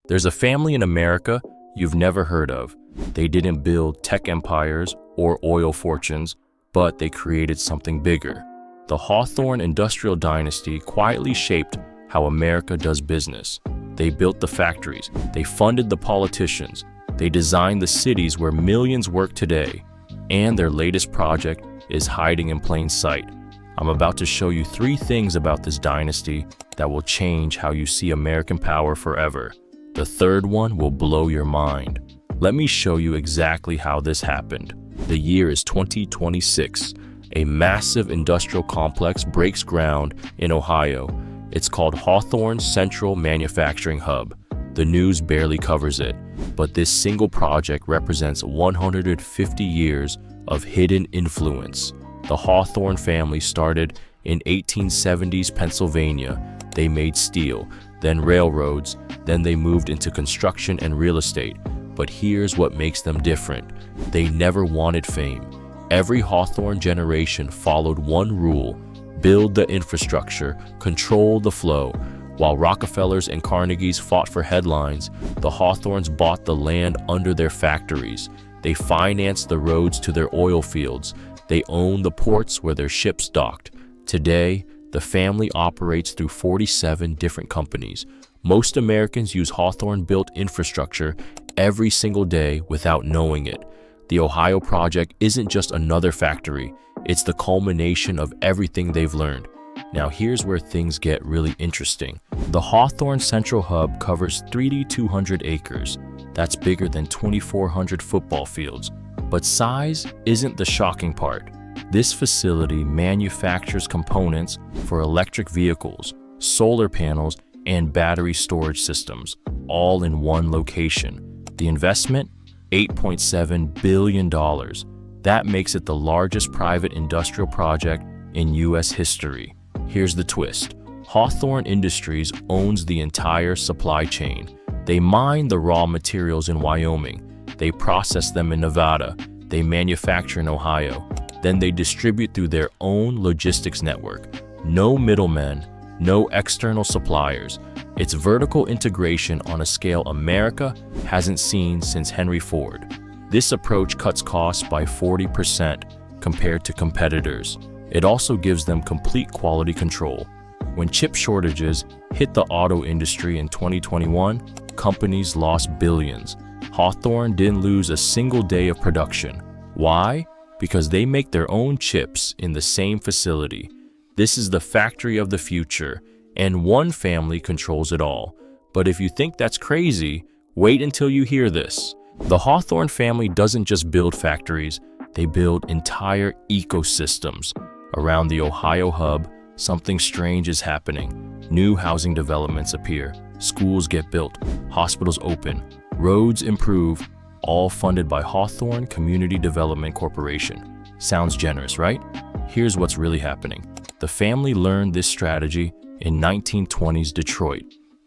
There's a family in America you've never heard of. They didn't build tech empires or oil fortunes, but they created something bigger. The Hawthorne Industrial Dynasty quietly shaped how America does business. They built the factories, they funded the politicians, they designed the cities where millions work today, and their latest project is hiding in plain sight. I'm about to show you 3 things about this dynasty that will change how you see American power forever. The third one will blow your mind. Let me show you exactly how this happened. The year is 2026. A massive industrial complex breaks ground in Ohio. It's called Hawthorne Central Manufacturing Hub. The news barely covers it, but this single project represents 150 years of hidden influence. The Hawthorne family started in 1870s Pennsylvania. They made steel, then railroads, then they moved into construction and real estate. But here's what makes them different. They never wanted fame. Every Hawthorne generation followed one rule: build the infrastructure, control the flow. While Rockefellers and Carnegies fought for headlines, the Hawthornes bought the land under their factories. They financed the roads to their oil fields. They owned the ports where their ships docked. Today, the family operates through 47 different companies. Most Americans use Hawthorne-built infrastructure every single day without knowing it. The Ohio project isn't just another factory, it's the culmination of everything they've learned. Now here's where things get really interesting. The Hawthorne Central Hub covers 3,200 acres. That's bigger than 2,400 football fields. But size isn't the shocking part. This facility manufactures components for electric vehicles, solar panels, and battery storage systems, all in one location. The investment? $8.7 billion. That makes it the largest private industrial project in U.S. history. Here's the twist. Hawthorne Industries owns the entire supply chain. They mine the raw materials in Wyoming. They process them in Nevada. They manufacture in Ohio. Then they distribute through their own logistics network. No middlemen, no external suppliers. It's vertical integration on a scale America hasn't seen since Henry Ford. This approach cuts costs by 40% compared to competitors. It also gives them complete quality control. When chip shortages hit the auto industry in 2021, companies lost billions. Hawthorne didn't lose a single day of production. Why? Because they make their own chips in the same facility. This is the factory of the future, and one family controls it all. But if you think that's crazy, wait until you hear this. The Hawthorne family doesn't just build factories, they build entire ecosystems. Around the Ohio hub, something strange is happening. New housing developments appear, schools get built, hospitals open, roads improve, all funded by Hawthorne Community Development Corporation. Sounds generous, right? Here's what's really happening. The family learned this strategy in 1920s Detroit.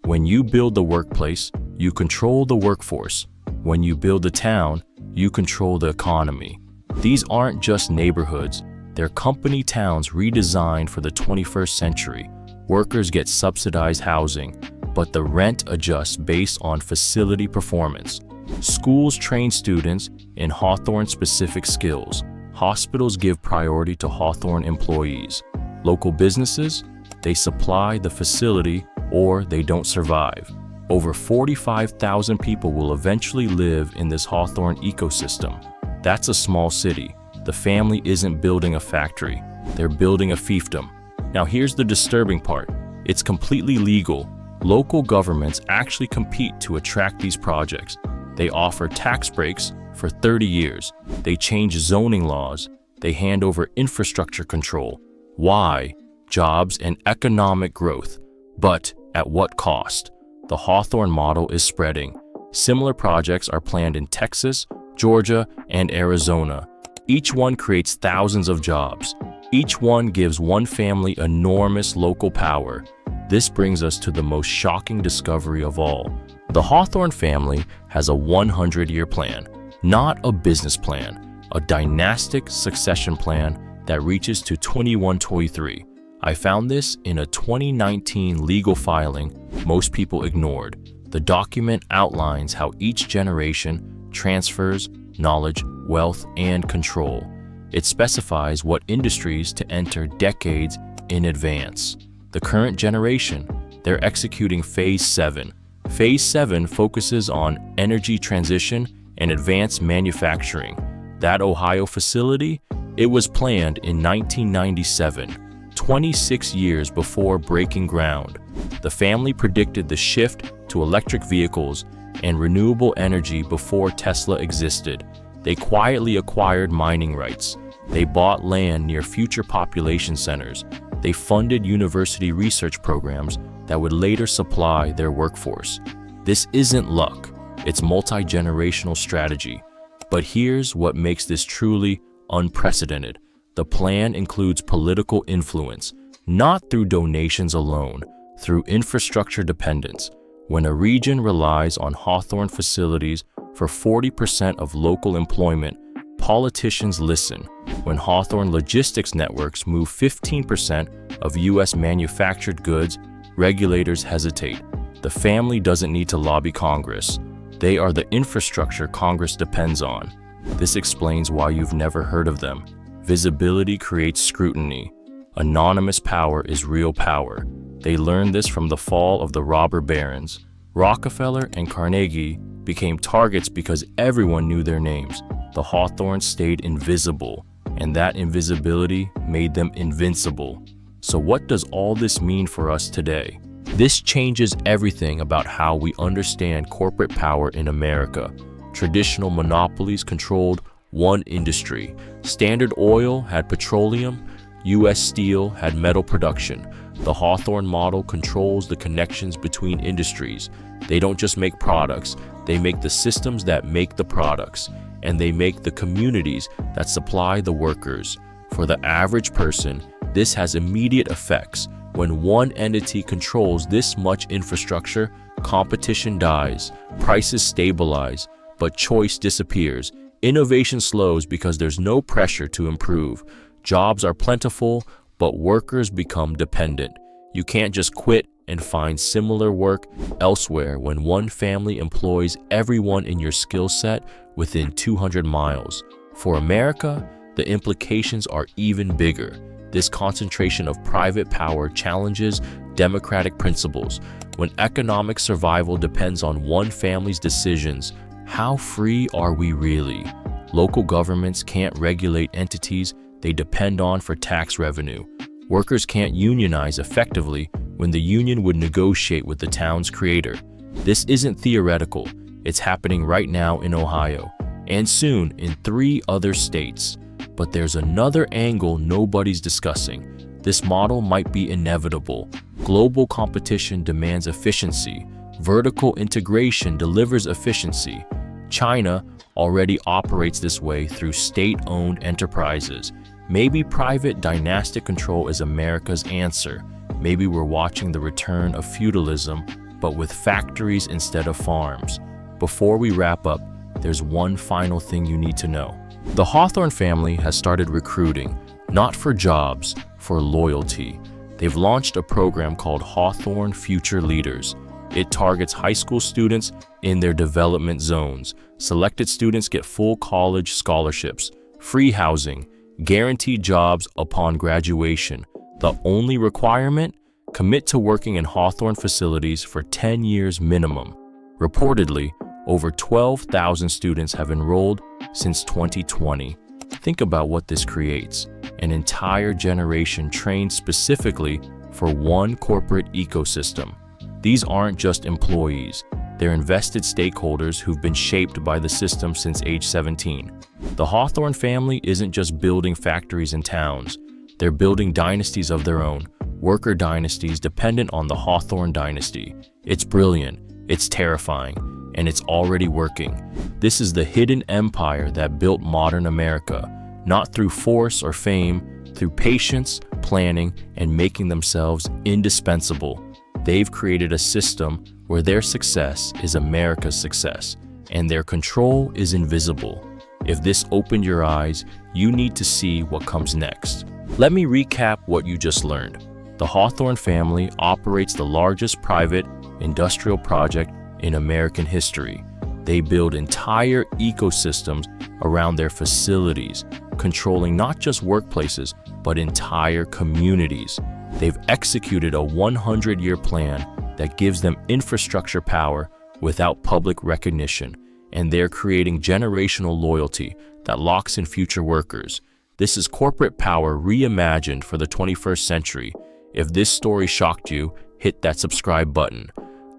When you build the workplace, you control the workforce. When you build the town, you control the economy. These aren't just neighborhoods, they're company towns redesigned for the 21st century. Workers get subsidized housing, but the rent adjusts based on facility performance. Schools train students in Hawthorne-specific skills. Hospitals give priority to Hawthorne employees. Local businesses, they supply the facility or they don't survive. Over 45,000 people will eventually live in this Hawthorne ecosystem. That's a small city. The family isn't building a factory, they're building a fiefdom. Now here's the disturbing part. It's completely legal. Local governments actually compete to attract these projects. They offer tax breaks for 30 years. They change zoning laws. They hand over infrastructure control. Why? Jobs and economic growth. But at what cost? The Hawthorne model is spreading. Similar projects are planned in Texas, Georgia, and Arizona. Each one creates thousands of jobs. Each one gives one family enormous local power. This brings us to the most shocking discovery of all. The Hawthorne family has a 100-year plan, not a business plan, a dynastic succession plan that reaches to 2123. I found this in a 2019 legal filing most people ignored. The document outlines how each generation transfers knowledge, wealth, and control. It specifies what industries to enter decades in advance. The current generation, they're executing Phase 7. Phase 7 focuses on energy transition and advanced manufacturing. That Ohio facility, it was planned in 1997, 26 years before breaking ground. The family predicted the shift to electric vehicles and renewable energy before Tesla existed. They quietly acquired mining rights. They bought land near future population centers. They funded university research programs that would later supply their workforce. This isn't luck, it's multi-generational strategy. But here's what makes this truly unprecedented. The plan includes political influence, not through donations alone, through infrastructure dependence. When a region relies on Hawthorne facilities for 40% of local employment, politicians listen. When Hawthorne logistics networks move 15% of U.S. manufactured goods, regulators hesitate. The family doesn't need to lobby Congress. They are the infrastructure Congress depends on. This explains why you've never heard of them. Visibility creates scrutiny. Anonymous power is real power. They learned this from the fall of the robber barons. Rockefeller and Carnegie became targets because everyone knew their names. The Hawthornes stayed invisible, and that invisibility made them invincible. So what does all this mean for us today? This changes everything about how we understand corporate power in America. Traditional monopolies controlled one industry. Standard Oil had petroleum, U.S. Steel had metal production. The Hawthorne model controls the connections between industries. They don't just make products, they make the systems that make the products, and they make the communities that supply the workers. For the average person, this has immediate effects. When one entity controls this much infrastructure, competition dies, prices stabilize, but choice disappears. Innovation slows because there's no pressure to improve. Jobs are plentiful, but workers become dependent. You can't just quit and find similar work elsewhere when one family employs everyone in your skill set within 200 miles. For America, the implications are even bigger. This concentration of private power challenges democratic principles. When economic survival depends on one family's decisions, how free are we really? Local governments can't regulate entities they depend on for tax revenue. Workers can't unionize effectively when the union would negotiate with the town's creator. This isn't theoretical. It's happening right now in Ohio, and soon in 3 other states. But there's another angle nobody's discussing. This model might be inevitable. Global competition demands efficiency. Vertical integration delivers efficiency. China already operates this way through state-owned enterprises. Maybe private dynastic control is America's answer. Maybe we're watching the return of feudalism, but with factories instead of farms. Before we wrap up, there's one final thing you need to know. The Hawthorne family has started recruiting, not for jobs, for loyalty. They've launched a program called Hawthorne Future Leaders. It targets high school students in their development zones. Selected students get full college scholarships, free housing, guaranteed jobs upon graduation. The only requirement? Commit to working in Hawthorne facilities for 10 years minimum. Reportedly, over 12,000 students have enrolled since 2020. Think about what this creates. An entire generation trained specifically for one corporate ecosystem. These aren't just employees. They're invested stakeholders who've been shaped by the system since age 17. The Hawthorne family isn't just building factories and towns. They're building dynasties of their own, worker dynasties dependent on the Hawthorne dynasty. It's brilliant, it's terrifying, and it's already working. This is the hidden empire that built modern America, not through force or fame, through patience, planning, and making themselves indispensable. They've created a system where their success is America's success, and their control is invisible. If this opened your eyes, you need to see what comes next. Let me recap what you just learned. The Hawthorne family operates the largest private industrial project in American history. They build entire ecosystems around their facilities, controlling not just workplaces, but entire communities. They've executed a 100-year plan that gives them infrastructure power without public recognition, and they're creating generational loyalty that locks in future workers. This is corporate power reimagined for the 21st century. If this story shocked you, hit that subscribe button.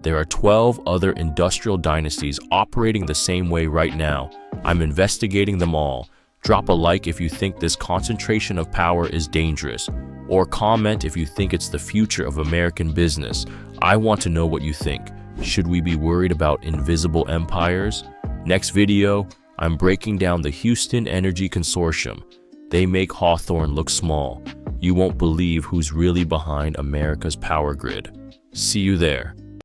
There are 12 other industrial dynasties operating the same way right now. I'm investigating them all. Drop a like if you think this concentration of power is dangerous, or comment if you think it's the future of American business. I want to know what you think. Should we be worried about invisible empires? Next video, I'm breaking down the Houston Energy Consortium. They make Hawthorne look small. You won't believe who's really behind America's power grid. See you there.